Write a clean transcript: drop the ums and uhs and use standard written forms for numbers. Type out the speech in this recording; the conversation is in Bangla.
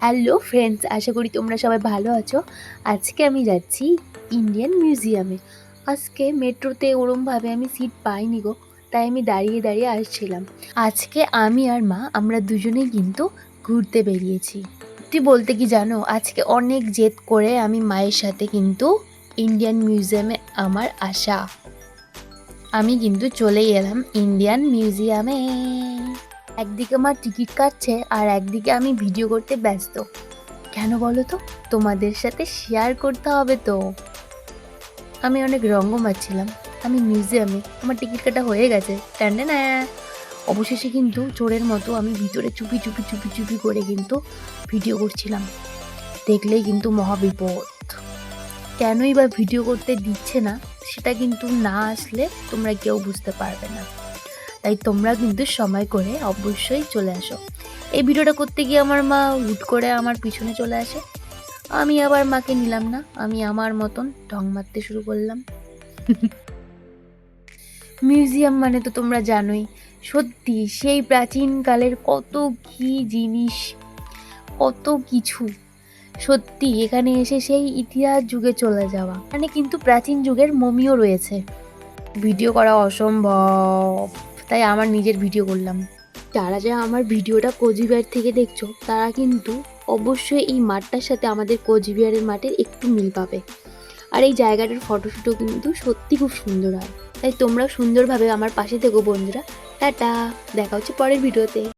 হ্যালো ফ্রেন্ডস, আশা করি তোমরা সবাই ভালো আছো। আজকে আমি যাচ্ছি ইন্ডিয়ান মিউজিয়ামে। আজকে মেট্রোতে ওরমভাবে আমি সিট পাইনি গো, তাই আমি দাঁড়িয়ে দাঁড়িয়ে আসছিলাম। আজকে আমি আর মা আমরা দুজনেই কিন্তু ঘুরতে বেরিয়েছি। তুই বলতে কি জানো, আজকে অনেক জেদ করে আমি মায়ের সাথে কিন্তু ইন্ডিয়ান মিউজিয়ামে আমার আসা। আমি কিন্তু চলেই এলাম ইন্ডিয়ান মিউজিয়ামে। একদিকে মা টিকিট কাটছে আর একদিকে আমি ভিডিও করতে ব্যস্ত। কেন বলো তো? তোমাদের সাথে শেয়ার করতে হবে তো। আমি অনেক রঙ্গ মারছিলাম। আমি মিউজিয়ামে, আমার টিকিট কাটা হয়ে গেছে। না, অবশেষে কিন্তু চোরের মতো আমি ভিতরে চুপি চুপি চুপি চুপি করে কিন্তু ভিডিও করছিলাম। দেখলেই কিন্তু মহাবিপদ। কেনই বা ভিডিও করতে দিচ্ছে না, সেটা কিন্তু না আসলে তোমরা কেউ বুঝতে পারবে না। তাই তোমরা কিন্তু সময় করে অবশ্যই চলে আসো। এই ভিডিওটা করতে গিয়ে আমার মা হুট করে আমার পিছনে চলে আসে। আমি আবার মাকে নিলাম না, আমি আমার মতন ঢং মারতে শুরু করলাম। মিউজিয়াম মানে তো তোমরা জানোই, সত্যি সেই প্রাচীনকালের কত কি জিনিস, কত কিছু। সত্যি এখানে এসে সেই ইতিহাস যুগে চলে যাওয়া। মানে কিন্তু প্রাচীন যুগের মমিও রয়েছে। ভিডিও করা অসম্ভব, তাই আমার নিজের ভিডিও করলাম। যারা যারা আমার ভিডিওটা কোচবিহার থেকে দেখছো, তারা কিন্তু অবশ্যই এই মাঠটার সাথে আমাদের কোচবিহারের মাঠের একটু মিল পাবে। আর এই জায়গাটার ফটোশ্যুটও কিন্তু সত্যি খুব সুন্দর হয়। তাই তোমরা সুন্দরভাবে আমার পাশে থেকো বন্ধুরা। টাটা, দেখা হচ্ছে পরের ভিডিওতে।